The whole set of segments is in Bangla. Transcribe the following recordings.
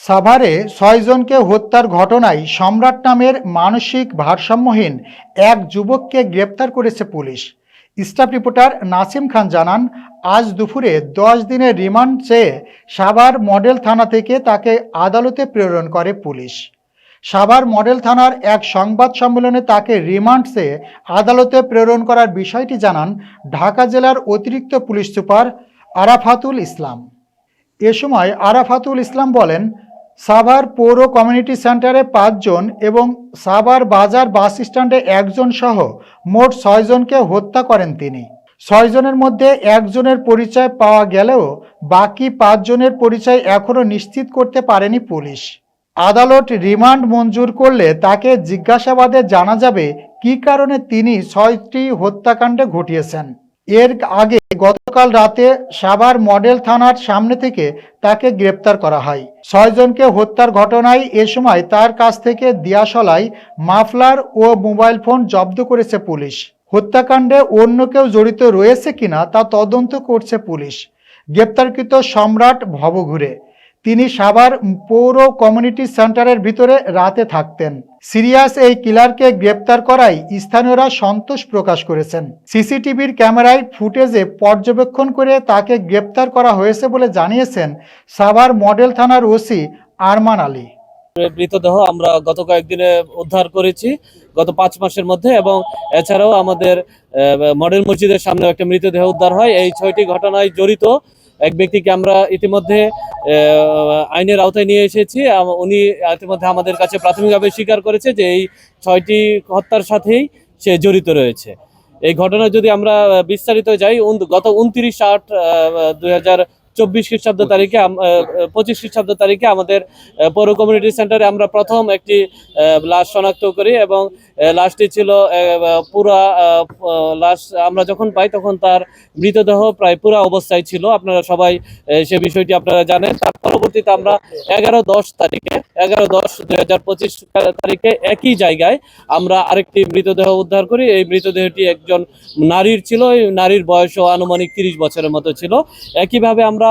সাভারে ৬ জনকে হত্যার ঘটনায় সম্রাট নামের মানসিক ভারসাম্যহীন এক যুবককে গ্রেপ্তার করেছে পুলিশ। স্টাফ রিপোর্টার নাসিম খান জানান, আজ দুপুরে ১০ দিনের রিমান্ড চেয়ে সাভার মডেল থানা থেকে তাকে আদালতে প্রেরণ করে পুলিশ। সাভার মডেল থানার এক সংবাদ সম্মেলনে তাকে রিমান্ড চেয়ে আদালতে প্রেরণ করার বিষয়টি জানান ঢাকা জেলার অতিরিক্ত পুলিশ সুপার আরাফাতুল ইসলাম। এ সময় আরাফাতুল ইসলাম বলেন, সাভার পৌর কমিউনিটি সেন্টারে ৫ জন এবং সাভার বাজার বাস স্ট্যান্ডে ১ জন সহ মোট ৬ জনকে হত্যা করেন তিনি। ৬ জনের মধ্যে ১ জনের পরিচয় পাওয়া গেলেও বাকি ৫ জনের পরিচয় এখনও নিশ্চিত করতে পারেনি পুলিশ। আদালত রিমান্ড মঞ্জুর করলে তাকে জিজ্ঞাসাবাদে জানা যাবে কী কারণে তিনি ৬টি হত্যাকাণ্ড ঘটিয়েছেন। এর আগে গতকাল রাতে সাভার মডেল থানার সামনে থেকে তাকে গ্রেপ্তার করা হয়। ৬ জনকে হত্যার ঘটনায় এ সময় তার কাছ থেকে দিয়াশলাই, মাফলার ও মোবাইল ফোন জব্দ করেছে পুলিশ। হত্যাকাণ্ডে অন্য কেউ জড়িত রয়েছে কিনা তা তদন্ত করছে পুলিশ। গ্রেপ্তারকৃত সম্রাট ভবঘুরে। তিনি সাভার পৌর কমিউনিটি সেন্টারের ভিতরে রাতে থাকতেন। সিরিয়াস এই কিলারকে গ্রেপ্তার করায় স্থানীয়রা সন্তোষ প্রকাশ করেছেন। সিসিটিভির ক্যামেরায় ফুটেজে পর্যবেক্ষণ করে তাকে গ্রেপ্তার করা হয়েছে বলে জানিয়েছেন সাভার মডেল থানার ওসি আরমান আলী। মৃতদেহ আমরা গত কয়েকদিনে উদ্ধার করেছি গত ৫ মাসের মধ্যে, এবং এছাড়াও আমাদের মডেল মসজিদের সামনে একটা মৃতদেহ উদ্ধার হয়। এই ৬টি ঘটনায় জড়িত এক ব্যক্তিকে আমরা ইতিমধ্যে আইনের আওতায় নিয়ে এসেছি। উনি ইতিমধ্যে আমাদের কাছে প্রাথমিকভাবে স্বীকার করেছে যে এই ৬টি হত্যার সাথেই সে জড়িত রয়েছে। এই ঘটনা যদি আমরা বিস্তারিত যাই, গত ২৯/৮/২০২৪ খ্রিস্টাব্দ তারিখে ২৫ খ্রিস্টাব্দ তারিখে আমাদের পৌর কমিউনিটি সেন্টারে আমরা প্রথম একটি লাশ শনাক্ত করি, এবং লাশটি ছিল পুরা লাশ আমরা যখন পাই তখন তার মৃতদেহ প্রায় পুরা অবস্থায় ছিল। আপনারা সবাই সে বিষয়টি আপনারা জানেন। তার পরবর্তীতে আমরা ১১/১০/২০২৫ তারিখে একই জায়গায় আমরা আরেকটি মৃতদেহ উদ্ধার করি। এই মৃতদেহটি একজন নারীর ছিল। এই নারীর বয়সও আনুমানিক ৩০ বছরের মতো ছিল। একইভাবে আমরা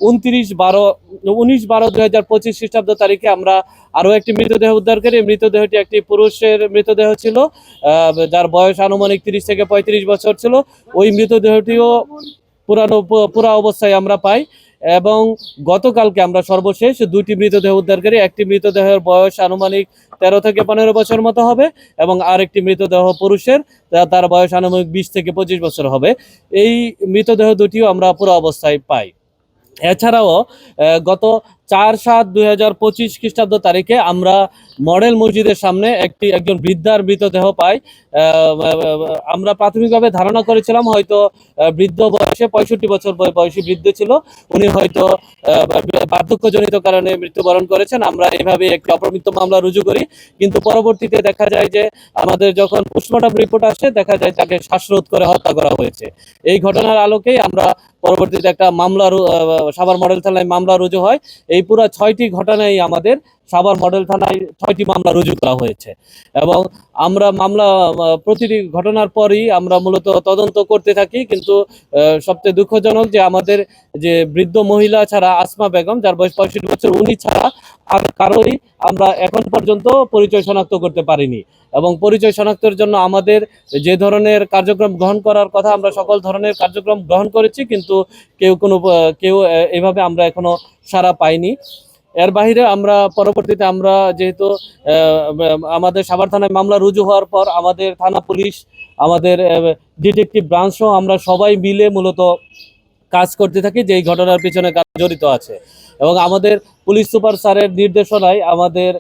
১৯/১২/২০২৫ খ্রিস্টাব্দ তারিখে আমরা আরও একটি মৃতদেহ উদ্ধার করি। মৃতদেহটি একটি পুরুষের মৃতদেহ ছিল, যার বয়স আনুমানিক ৩০ থেকে ৩৫ বছর ছিল। ওই মৃতদেহটিও পুরা অবস্থায় আমরা পাই, এবং গতকালকে আমরা সর্বশেষ ২টি মৃতদেহ উদ্ধার করি। একটি মৃতদেহের বয়স আনুমানিক ১৩ থেকে ১৫ বছর মতো হবে, এবং আরেকটি মৃতদেহ পুরুষের, তার বয়স আনুমানিক ২০ থেকে ২৫ বছর হবে। এই মৃতদেহ দুটিও আমরা পুরো অবস্থায় পাই। এছাড়াও গত ৪/৭/২০২৫ খ্রিস্টাব্দ তারিখে আমরা মডেল মসজিদের সামনে একজন বৃদ্ধার মৃতদেহ পাই। আমরা প্রাথমিকভাবে ধারণা করেছিলাম হয়তো বৃদ্ধ বয়সে ৬৫ বছর বয়সী বৃদ্ধ ছিল, উনি হয়তো বার্ধক্যজনিত কারণে মৃত্যুবরণ করেছেন। আমরা এভাবে একটি অপমৃত্যু মামলা রুজু করি, কিন্তু পরবর্তীতে দেখা যায় যে আমাদের যখন পোস্টমর্টম রিপোর্ট আসে দেখা যায় তাকে শ্বাসরোধ করে হত্যা করা হয়েছে। এই ঘটনার আলোকেই আমরা পরবর্তীতে একটা মামলা সাভার মডেল থানায় মামলা রুজু হয়। এই পুরো ৬টি ঘটনায় আমাদের সাভার মডেল থানায় ৬টি মামলা রুজু করা হয়েছে, এবং আমরা মামলা প্রতিটি ঘটনার পরই আমরা মূলত তদন্ত করতে থাকি। কিন্তু সবচেয়ে দুঃখজনক যে আমাদের যে বৃদ্ধ মহিলা ছাড়া, আসমা বেগম যার বয়স ৬৫ বছর, উনি ছাড়া আর কারোই আমরা এখন পর্যন্ত পরিচয় শনাক্ত করতে পারিনি। এবং পরিচয় শনাক্তের জন্য আমাদের যে ধরনের কার্যক্রম গ্রহণ করার কথা আমরা সকল ধরনের কার্যক্রম গ্রহণ করেছি, কিন্তু কেউ এভাবে আমরা এখনো সাড়া পাইনি। এর বাহিরে আমরা পরবর্তীতে আমরা যেহেতু আমাদের সাভার থানায় মামলা রুজু হওয়ার পর আমাদের থানা পুলিশ, আমাদের ডিটেকটিভ ব্রাঞ্চ সহ আমরা সবাই মিলে মূলত কাজ করতে থাকি যে এই ঘটনার পিছনে কারা জড়িত আছে। এবং আমাদের পুলিশ সুপার স্যারের নির্দেশনায় আমাদের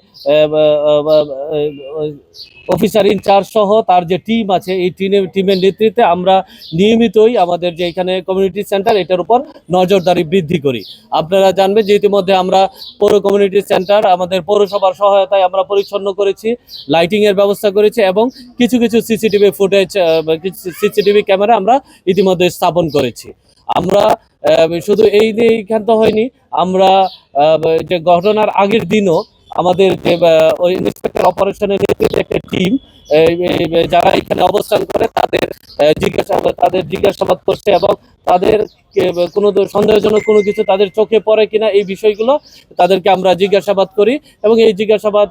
অফিসার ইনচার্জ সহ তার যে টিম আছে, এই টিমের নেতৃত্বে আমরা নিয়মিতই আমাদের যে এখানে কমিউনিটি সেন্টার এটার উপর নজরদারি বৃদ্ধি করি। আপনারা জানবেন যে ইতিমধ্যে আমরা পৌর কমিউনিটি সেন্টার আমাদের পৌরসভার সহায়তায় আমরা পরিচ্ছন্ন করেছি, লাইটিংয়ের ব্যবস্থা করেছি, এবং কিছু সিসিটিভি ক্যামেরা আমরা ইতিমধ্যে স্থাপন করেছি। আমরা শুধু এই নিয়ে ক্ষান্ত হয়নি, আমরা যে ঘটনার আগের দিনও আমাদের যে ওই ইন্সপেক্টর অপারেশনের নেতৃত্বে একটা টিম যারা এখানে অবস্থান করে তাদের জিজ্ঞাসাবাদ করছে এবং তাদের কোনো সন্দেহজনক কোনো কিছু তাদের চোখে পড়ে কিনা এই বিষয়গুলো তাদেরকে আমরা জিজ্ঞাসাবাদ করি এবং এই জিজ্ঞাসাবাদ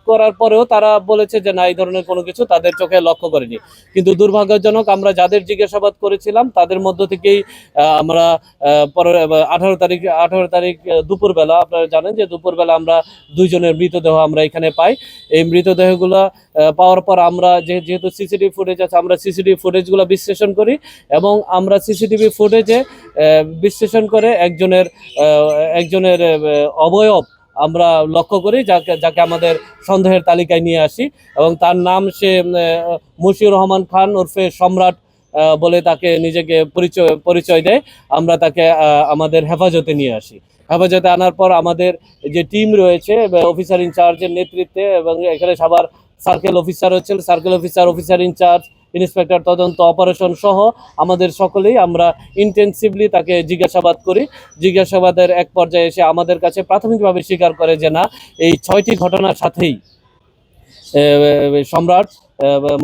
করার পরেও তারা বলেছে যে না, এই ধরনের কোনো কিছু তাদের চোখে লক্ষ্য করেনি। কিন্তু দুর্ভাগ্যজনক, আমরা যাদের জিজ্ঞাসাবাদ করেছিলাম তাদের মধ্য থেকেই আমরা পরে 18 তারিখ দুপুরবেলা, আপনারা জানেন যে দুপুরবেলা আমরা 2 জনের মৃতদেহ আমরা এখানে পাই। এই মৃতদেহগুলো পাওয়ার পর আমরা যেহেতু সিসিটিভি ফুটেজ আছে, আমরা সিসিটিভি ফুটেজগুলো বিশ্লেষণ করি এবং আমরা সিসিটিভি ফুটেজে বিশ্লেষণ করে একজনের অবয়ব আমরা লক্ষ্য করি, যাকে আমাদের সন্দেহের তালিকায় নিয়ে আসি এবং তার নাম সে মশিউর রহমান খান ওরফে সম্রাট বলে তাকে নিজেকে পরিচয় দেয়। আমরা তাকে আমাদের হেফাজতে নিয়ে আসি। হেফাজতে আনার পর আমাদের যে টিম রয়েছে অফিসার ইনচার্জের নেতৃত্বে, এবং এখানে সবার সার্কেল অফিসার হচ্ছেন, অফিসার ইনচার্জ, ইন্সপেক্টর তদন্ত অপারেশন সহ আমাদের সকলেই আমরা ইন্টেন্সিভলি তাকে জিজ্ঞাসাবাদ করি। জিজ্ঞাসাবাদের এক পর্যায়ে এসে আমাদের কাছে প্রাথমিকভাবে স্বীকার করে যে না, এই 6টি ঘটনার সাথেই সম্রাট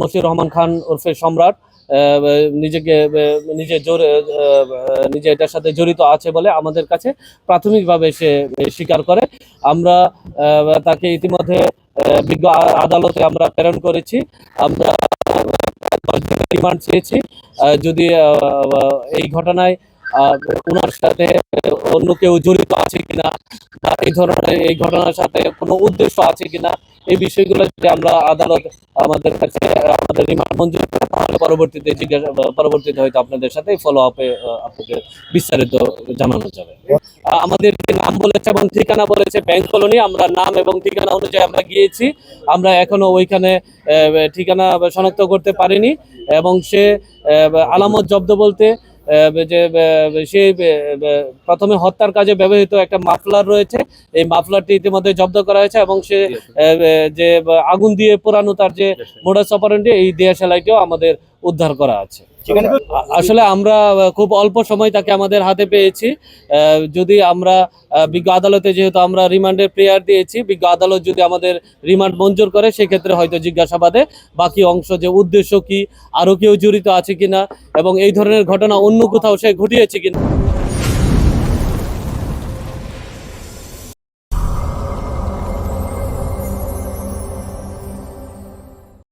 মশিউর রহমান খান ওরফে সম্রাট নিজে এটার সাথে জড়িত আছে বলে আমাদের কাছে প্রাথমিকভাবে সে স্বীকার করে। আমরা তাকে ইতিমধ্যে বিজ্ঞ আদালতে আমরা প্রেরণ করেছি। আমরা 10 দিনের রিমান্ড চেয়েছি। যদি এই ঘটনায় ওনার সাথে অন্য কেউ জড়িত আছে কিনা বা এই ঘটনার সাথে কোনো উদ্দেশ্য আছে কিনা, এই বিষয়গুলো যদি আমরা আদালত আমাদের কাছে আমাদের রিমান্ড মঞ্জুর করে, তাহলে পরবর্তীতে হয়তো আপনাদের সাথে ফলো আপে আপনাদের বিস্তারিত জানানো যাবে। আমাদের যে নাম বলেছে এবং ঠিকানা বলেছে ব্যাংক কলোনি, আমরা নাম এবং ঠিকানা অনুযায়ী আমরা গিয়েছি। আমরা এখনো ওইখানে ঠিকানা শনাক্ত করতে পারিনি এবং সে আলামত জব্দ বলতে যে সে প্রথমে হত্যার কাজে ব্যবহৃত একটা মাফলার রয়েছে, এই মাফলারটি ইতিমধ্যে জব্দ করা হয়েছে এবং সে যে আগুন দিয়ে পোড়ানো তার যে মোডাস অপারেন্ডি, এই দেয়াশালাইটিও আমাদের উদ্ধার করা আছে। আসলে আমরা খুব অল্প সময় তাকে আমাদের হাতে পেয়েছি। যদি আমরা বিজ্ঞ আদালতে, যেহেতু আমরা রিমান্ডের প্রেয়ার দিয়েছি, বিজ্ঞ আদালত যদি আমাদের রিমান্ড মঞ্জুর করে, সেক্ষেত্রে হয়তো জিজ্ঞাসাবাদে বাকি অংশ, যে উদ্দেশ্য কি, আরো কেউ জড়িত আছে কিনা এবং এই ধরনের ঘটনা অন্য কোথাও সে ঘটিয়েছে কিনা।